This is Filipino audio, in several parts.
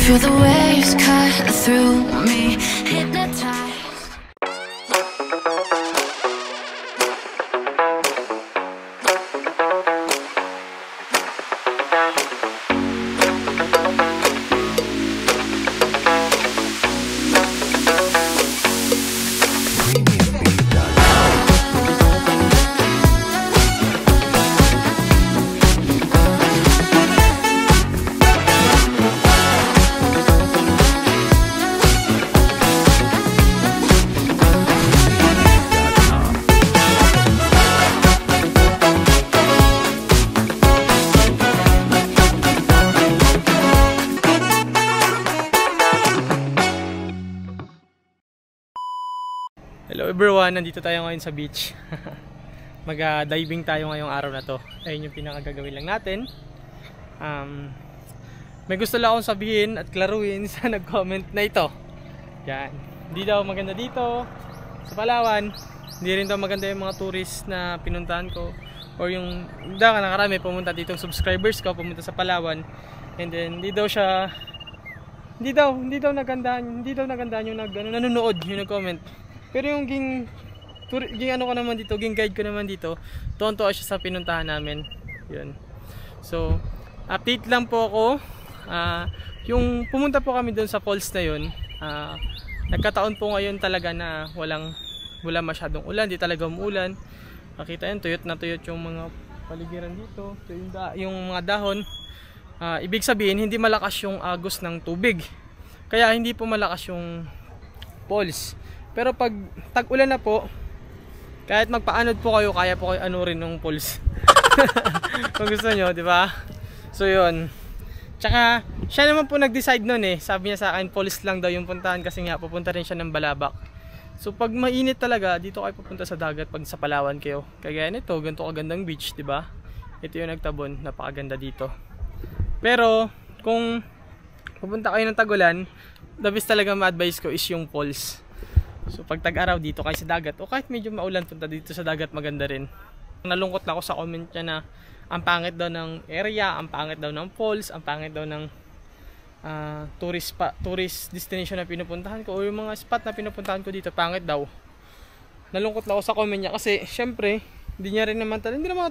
Feel the waves cut through me, hypnotized. Hello everyone, nandito tayo ngayon sa beach. Mag-diving tayo ngayong araw na to. Ayun yung pinakagagawin lang natin. May gusto lang akong sabihin at klaruin sa nag-comment na ito. Yan. Hindi daw maganda dito sa Palawan. Hindi rin daw maganda yung mga tourist na pinuntahan ko. Or yung nakarami pumunta dito subscribers ko, pumunta sa Palawan. And then hindi daw nagandahan yung nanonood, yung nag-comment. Pero yung ging ano ko naman dito, ging guide ko naman dito, tuwan-tuwa siya sa pinuntahan namin. Yun. So, update lang po ako. Yung pumunta po kami doon sa falls na yun. Nagkataon po ngayon talaga na wala masyadong ulan, di talaga umuulan. Makita yun, tuyot na tuyot yung mga paligiran dito, yung mga dahon. Ibig sabihin, hindi malakas yung agos ng tubig. Kaya hindi po malakas yung falls. Pero pag tag-ulan na po, kahit magpaanod po kayo, kaya po kayo anurin ng falls. Kung gusto nyo, di ba? So yun. Tsaka, siya naman po nag-decide nun eh. Sabi niya sa akin, falls lang daw yung puntahan kasi nga pupunta rin siya ng Balabac. So pag mainit talaga, dito kayo pupunta sa dagat pag sa Palawan kayo. Kagaya nito, ganito kagandang beach, di ba? Ito yung nagtabon, napakaganda dito. Pero, kung pupunta kayo ng tag-ulan, the best talaga ma-advise ko is yung falls. So pag tag-araw dito kayo sa dagat o kahit medyo maulan punta dito sa dagat, maganda rin. Nalungkot na ako sa comment niya na ang pangit daw ng area, ang pangit daw ng falls, ang pangit daw ng tourist destination na pinupuntahan ko o yung mga spot na pinupuntahan ko dito, pangit daw. Nalungkot na ako sa comment niya kasi syempre hindi naman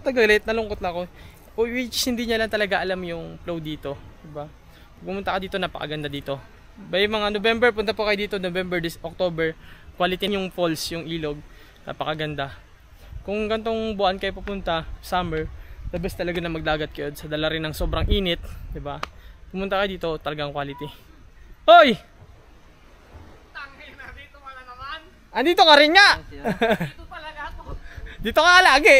tagalit, nalungkot na ako. Which hindi niya lang talaga alam yung flow dito, diba? Pumunta ka dito, napakaganda dito. By mga November, punta po kayo dito, November, October, quality yung falls, yung ilog, napakaganda. Kung gantong buwan kayo pupunta, summer, the best talaga na magdagat kayo sa dala rin ng sobrang init, diba? Pumunta kayo dito, talagang quality. Hoy! Tangina, dito wala naman. Andito ka rin nga! Dito talaga ako. Dito ka lagi!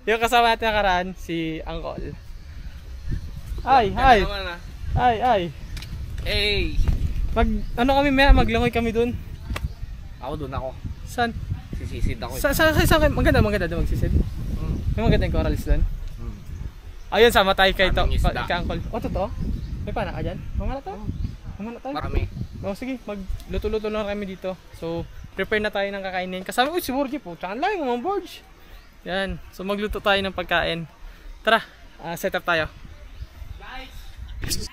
Yung kasama natin nakaraan, si Angkol. Ay! Hey! Maglangoy kami dun. Ako dun ako. Saan? Sisisid ako. Saan? Maganda doon magsisid. May maganda yung corals doon. Ayun, sama tayo kay Angkol. O, totoo? May pana ka dyan? Mamala tayo? Marami. O, sige, magluto-luto lang kami dito. So, prepare na tayo ng kakainin. Kasama, si Borgie po. Tsaka lang, mga Borge. Yan. So, magluto tayo ng pagkain. Tara, set up tayo. Guys!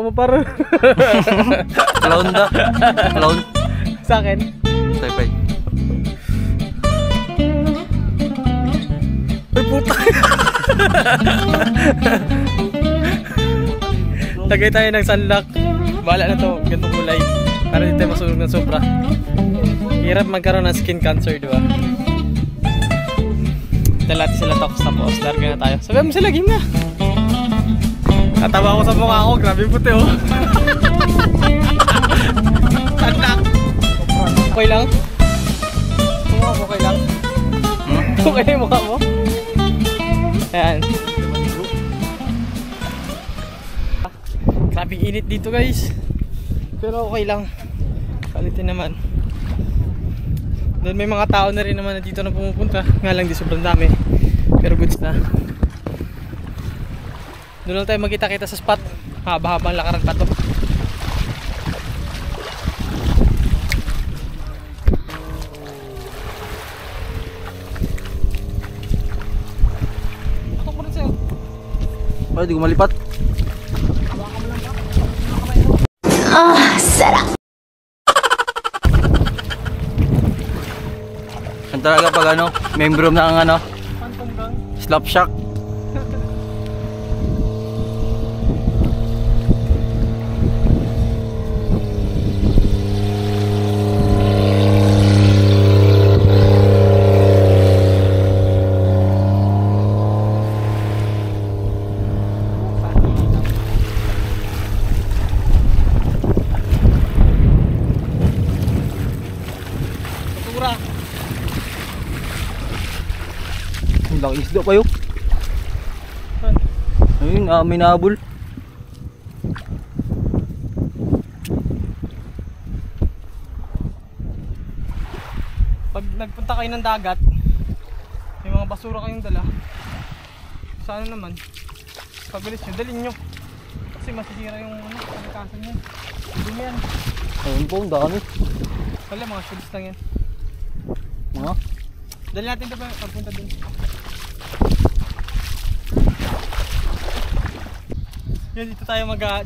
mo par. Clown da. Clown. Sa akin. Tay. Ay puta. Lagay tayo ng sunlock. Bahala na to, ganitong kulay. Para hindi tayo masunog ng sobra. Hirap magkaroon ng skin cancer, di ba? Dalati sila tox tapos larga na tayo. Sabi mo sila, game na. Natawa ko sa mukha ko, grabe yung puti oh. Sunlock. Okay lang? Mukha mo okay lang? Okay na yung mukha mo? Ayan. Grabe init dito guys. Pero okay lang. Kalitin naman. Doon may mga tao na rin naman na dito na pumupunta. Nga lang di sobrang dami. Pero goods na. Doon lang tayo magkita-kita sa spot. Haba-habang lakaran pa to. Ako mo rin sa'yo. Ay, di ko malipat. Sarap. Yan talaga pag ano, membro ng ano, Phantom gang. Slap Shack. Tura. Ang laki isda pa yun. Saan? Ayun, may nahabol. Pag nagpunta kayo ng dagat, may mga basura kayong dala. Sana naman, pabilis nyo, dalhin nyo. Kasi masisira yung kalikasan nyo. Dumi yan. Ayun po, ang dami. Wala, mga shoes lang yan. Mga? Dali natin ito ba pagpunta dun. Yun,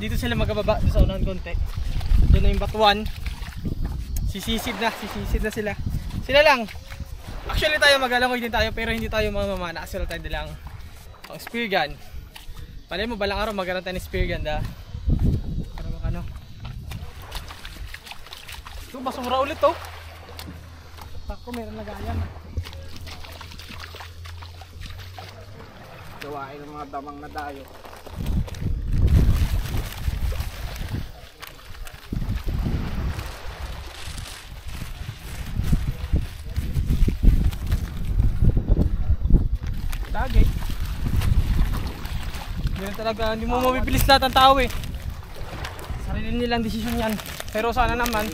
dito sila magababa doon sa unang konti. Doon na yung batuan. Sisisid na sila. Sila lang. Actually tayo magalangoy din tayo pero hindi tayo mamamana kasi wala tayo dalang spear gun. Palay mo balang araw magkaroon tayo ng spear gun da. Para makano. Ito basura ulit oh. Ako meron lagayan. Gawain ng mga damang na dayo. Dagay. Ganun talaga, hindi mo mabibilis lahat ng tao eh. Sarili nilang desisyon yan. Pero sana naman,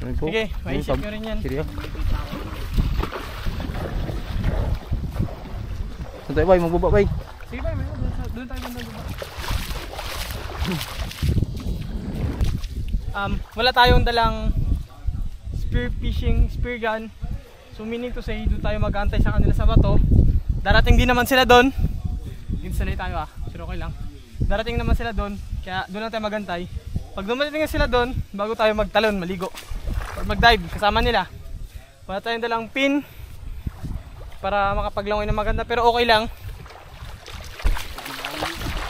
Ayun po. sige, maisip nyo rin yan. Seryo. Saan tayo bay? Magbaba bay? Sige ba, doon tayo banda baba. Wala tayong dalang spear gun. So meaning to say, doon tayo mag-aantay sa kanila sa bato. Darating din naman sila doon. Dito sanay tayo pero okay lang. Darating naman sila doon, kaya doon lang tayo magantay. Pag dumating sila doon, bago tayo magtalon, maligo or mag-dive kasama nila. Wala tayong dalang pin para makapaglangoy na maganda, pero okay lang.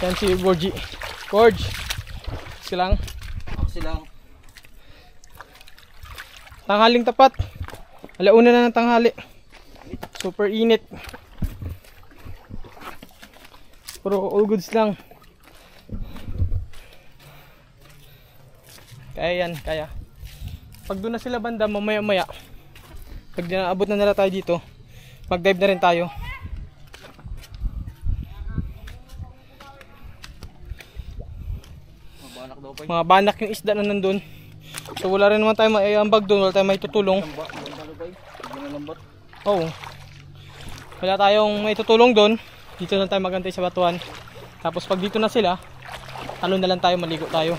Yan si Borgie. Borge, kasi lang. Ako silang. Tanghaling tapat. Alauna na ng tanghali. Super init. Pero all goods lang. Kaya yan, kaya. Pag doon na sila banda, mamaya-maya. Pag naabot na nila tayo dito, mag-dive na rin tayo. Mga banak yung isda na nandun. So wala rin naman tayo maiambag doon, wala tayong may tutulong. Oo. Wala tayong may tutulong doon. Dito na tayo magantay sa batuan. Tapos pag dito na sila, talon na lang tayo, maligo tayo.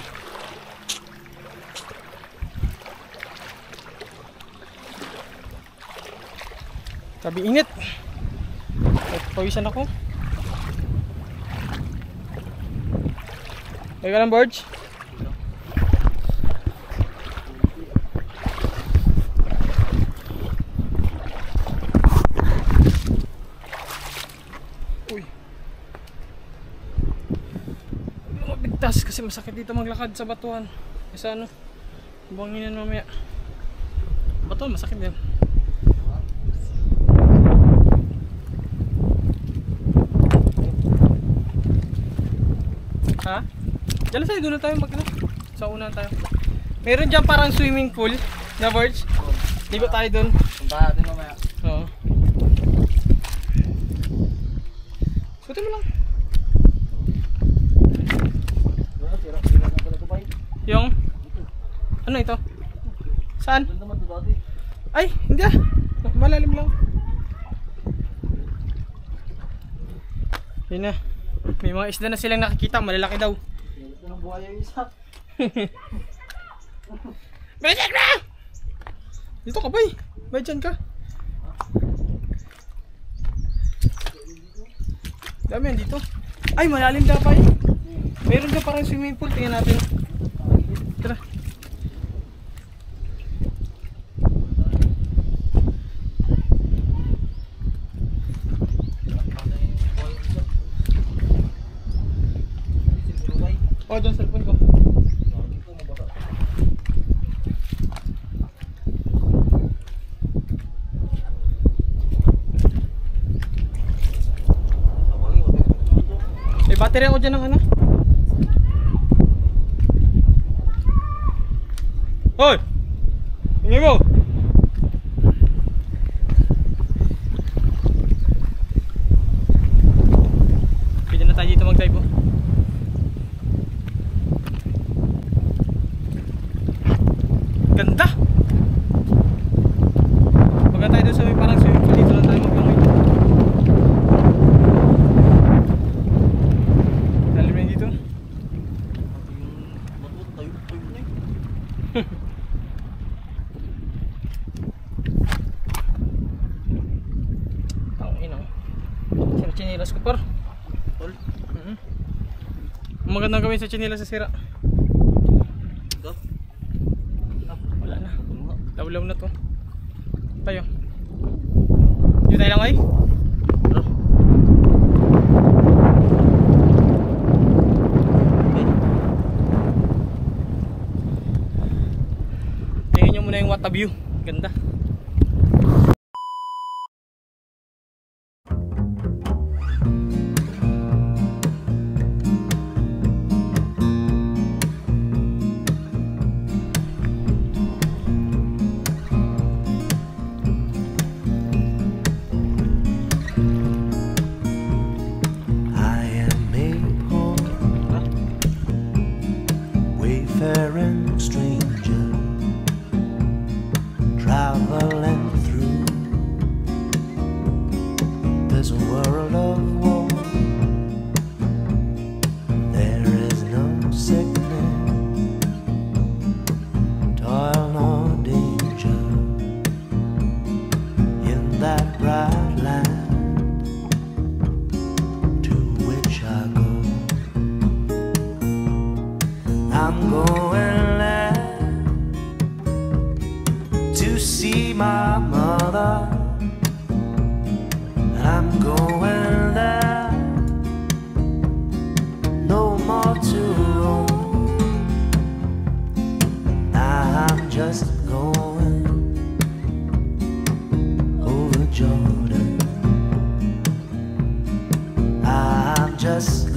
Sabi init. Pawisan ako. Okay ka lang, Borge? Uy. Bigtas kasi masakit dito maglakad sa batuan. Kasi ano, buwangin yan mamaya. Batuan masakit din. Ha? Diyan sa'yo, doon na tayo magkano. Sa unahan tayo. Meron dyan parang swimming pool na Verge. Ligo tayo doon. Punta natin mamaya. Oo. Suotin mo lang. Tira na pala ito, bay. Yung? Ano ito? Saan? Doon naman ito dati. Ay, hindi ah. Malalim lang. Yun na. May mga isda na silang nakikita. Malalaki daw. Ito ng buhaya yung isa. Balikan na! Dito ka bay. Bay dyan ka. Dami yan dito. Ay, malalim daw pa eh. Meron dyan parang swimming pool. Tingnan natin. Tara. Oh, dyan cellphone ko. May battery ako dyan ng ano. Hoy! Tingin mo! Pwede na tayo dito mag-dive oh. Ganda! Pagka tayo doon sa may parang swimming pool, dito lang tayo maglangoy. Lalim na dito. Ang ina. Sira chinilas ko par. Tol. Magandang gawin sa chinilas sa sira. Ito. Wala na. Lawlaw na to. Tayo. Dito tayo lang ay. Tingnan nyo muna yung water view. Ganda. Wayfaring stranger traveling through this world of war. There is no sickness, toil nor danger in that bright land to which I go. I'm going there to see my mother. I'm going there no more to roam. I'm just going over Jordan. I'm just